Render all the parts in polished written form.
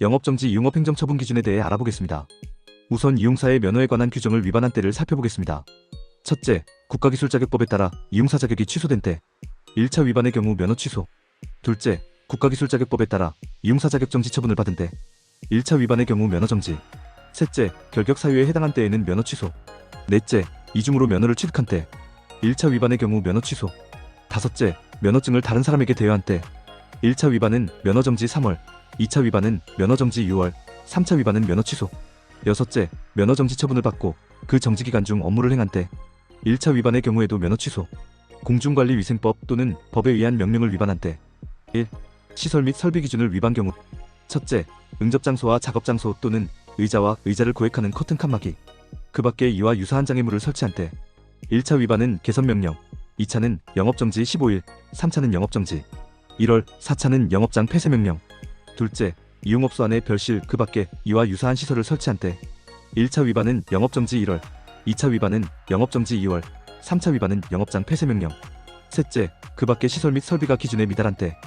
영업정지 이용업 행정처분 기준에 대해 알아보겠습니다. 우선 이용사의 면허에 관한 규정을 위반한 때를 살펴보겠습니다. 첫째, 국가기술자격법에 따라 이용사 자격이 취소된 때 1차 위반의 경우 면허 취소. 둘째, 국가기술자격법에 따라 이용사 자격정지 처분을 받은 때 1차 위반의 경우 면허정지. 셋째, 결격 사유에 해당한 때에는 면허 취소. 넷째, 이중으로 면허를 취득한 때 1차 위반의 경우 면허 취소. 다섯째, 면허증을 다른 사람에게 대여한 때 1차 위반은 면허정지 3월, 2차 위반은 면허정지 6월, 3차 위반은 면허 취소. 여섯째, 면허정지 처분을 받고 그 정지기간 중 업무를 행한 때 1차 위반의 경우에도 면허 취소. 공중관리위생법 또는 법에 의한 명령을 위반한 때 1. 시설 및 설비 기준을 위반 경우. 첫째, 응접장소와 작업장소 또는 의자와 의자를 고액하는 커튼 칸막이, 그 밖에 이와 유사한 장애물을 설치한 때 1차 위반은 개선명령, 2차는 영업정지 15일, 3차는 영업정지 1월, 4차는 영업장 폐쇄명령. 둘째, 이용업소 안에 별실 그 밖에 이와 유사한 시설을 설치한 때 1차 위반은 영업정지 1월, 2차 위반은 영업정지 2월, 3차 위반은 영업장 폐쇄명령. 셋째, 그 밖에 시설 및 설비가 기준에 미달한 때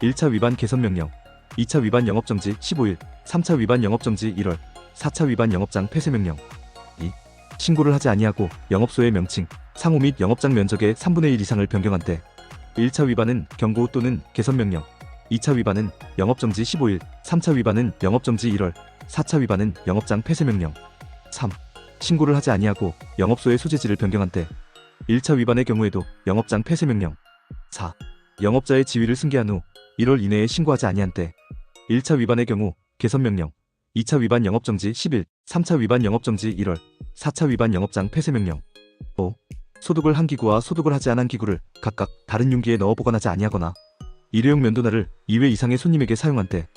1차 위반 개선명령, 2차 위반 영업정지 15일, 3차 위반 영업정지 1월, 4차 위반 영업장 폐쇄명령. 2. 신고를 하지 아니하고 영업소의 명칭, 상호 및 영업장 면적의 3분의 1 이상을 변경한 때 1차 위반은 경고 또는 개선명령, 2차 위반은 영업정지 15일, 3차 위반은 영업정지 1월, 4차 위반은 영업장 폐쇄명령. 3. 신고를 하지 아니하고 영업소의 소재지를 변경한 때 1차 위반의 경우에도 영업장 폐쇄명령. 4. 영업자의 지위를 승계한 후 1월 이내에 신고하지 아니한 때 1차 위반의 경우 개선명령, 2차 위반 영업정지 10일, 3차 위반 영업정지 1월, 4차 위반 영업장 폐쇄명령. 5. 소독을 한 기구와 소독을 하지 않은 기구를 각각 다른 용기에 넣어 보관하지 아니하거나 일회용 면도날을 2회 이상의 손님에게 사용한 때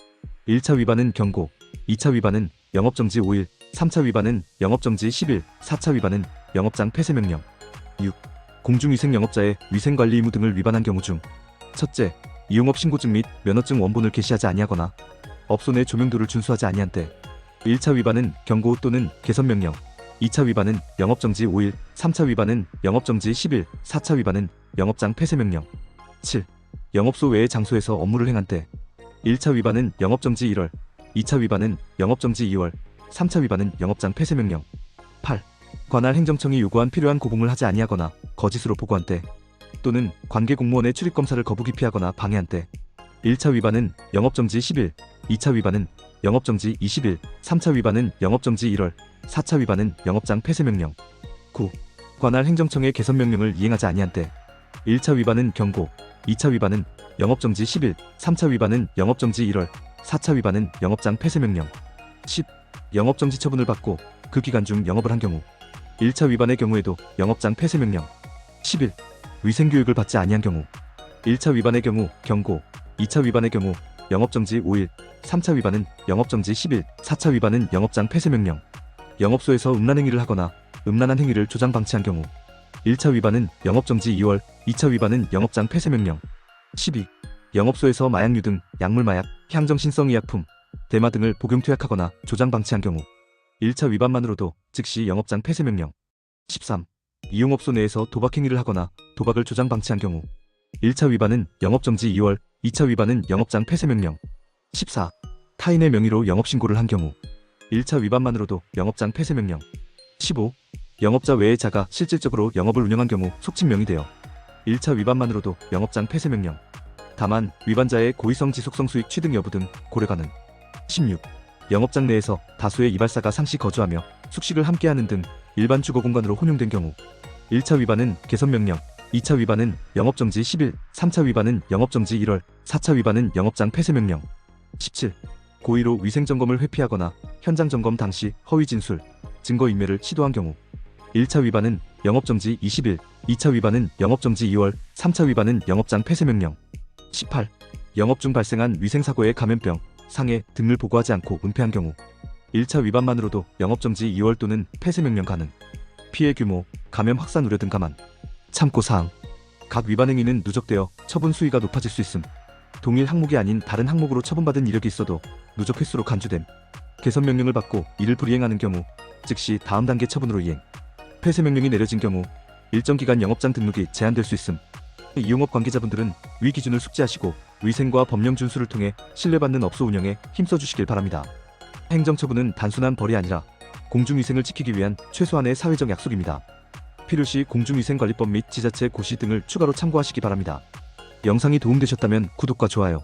1차 위반은 경고, 2차 위반은 영업정지 5일, 3차 위반은 영업정지 10일, 4차 위반은 영업장 폐쇄명령. 6. 공중위생 영업자의 위생관리 의무 등을 위반한 경우 중 첫째, 이용업 신고증 및 면허증 원본을 게시하지 아니하거나 업소 내 조명도를 준수하지 아니한 때 1차 위반은 경고 또는 개선명령, 2차 위반은 영업정지 5일, 3차 위반은 영업정지 10일, 4차 위반은 영업장 폐쇄명령. 7. 영업소 외의 장소에서 업무를 행한 때 1차 위반은 영업정지 1월, 2차 위반은 영업정지 2월, 3차 위반은 영업장 폐쇄명령. 8. 관할 행정청이 요구한 필요한 고봉을 하지 아니하거나 거짓으로 보고한 때 또는 관계 공무원의 출입검사를 거부 기피하거나 방해한 때 1차 위반은 영업정지 10일, 2차 위반은 영업정지 20일, 3차 위반은 영업정지 1월, 4차 위반은 영업장 폐쇄명령. 9. 관할 행정청의 개선명령을 이행하지 아니한 때 1차 위반은 경고, 2차 위반은 영업정지 10일, 3차 위반은 영업정지 1월, 4차 위반은 영업장 폐쇄명령. 10. 영업정지 처분을 받고 그 기간 중 영업을 한 경우 1차 위반의 경우에도 영업장 폐쇄명령. 11. 위생교육을 받지 아니한 경우 1차 위반의 경우 경고, 2차 위반의 경우 영업정지 5일, 3차 위반은 영업정지 10일, 4차 위반은 영업장 폐쇄명령. 영업소에서 음란행위를 하거나 음란한 행위를 조장 방치한 경우 1차 위반은 영업정지 2월, 2차 위반은 영업장 폐쇄명령. 12. 영업소에서 마약류 등 약물 마약, 향정신성의약품, 대마 등을 복용 투약하거나 조장 방치한 경우 1차 위반만으로도 즉시 영업장 폐쇄명령. 13. 이용업소 내에서 도박행위를 하거나 도박을 조장 방치한 경우 1차 위반은 영업정지 2월, 2차 위반은 영업장 폐쇄명령. 14. 타인의 명의로 영업신고를 한 경우 1차 위반만으로도 영업장 폐쇄명령. 15. 영업자 외의 자가 실질적으로 영업을 운영한 경우 속칭명이 되어 1차 위반만으로도 영업장 폐쇄명령. 다만 위반자의 고의성 지속성 수익 취득 여부 등 고려 가능. 16. 영업장 내에서 다수의 이발사가 상시 거주하며 숙식을 함께하는 등 일반 주거 공간으로 혼용된 경우 1차 위반은 개선명령, 2차 위반은 영업정지 10일, 3차 위반은 영업정지 1월, 4차 위반은 영업장 폐쇄명령. 17. 고의로 위생점검을 회피하거나 현장 점검 당시 허위 진술, 증거인멸을 시도한 경우 1차 위반은 영업정지 20일, 2차 위반은 영업정지 2월, 3차 위반은 영업장 폐쇄명령. 18. 영업 중 발생한 위생사고의 감염병, 상해 등을 보고하지 않고 은폐한 경우 1차 위반만으로도 영업정지 2월 또는 폐쇄명령 가능. 피해 규모, 감염 확산 우려 등 감안. 참고사항. 각 위반 행위는 누적되어 처분 수위가 높아질 수 있음. 동일 항목이 아닌 다른 항목으로 처분받은 이력이 있어도 누적 횟수로 간주됨. 개선명령을 받고 이를 불이행하는 경우 즉시 다음 단계 처분으로 이행. 폐쇄명령이 내려진 경우 일정 기간 영업장 등록이 제한될 수 있음. 이용업 관계자분들은 위 기준을 숙지하시고 위생과 법령 준수를 통해 신뢰받는 업소 운영에 힘써주시길 바랍니다. 행정처분은 단순한 벌이 아니라 공중위생을 지키기 위한 최소한의 사회적 약속입니다. 필요시 공중위생관리법 및 지자체 고시 등을 추가로 참고하시기 바랍니다. 영상이 도움되셨다면 구독과 좋아요,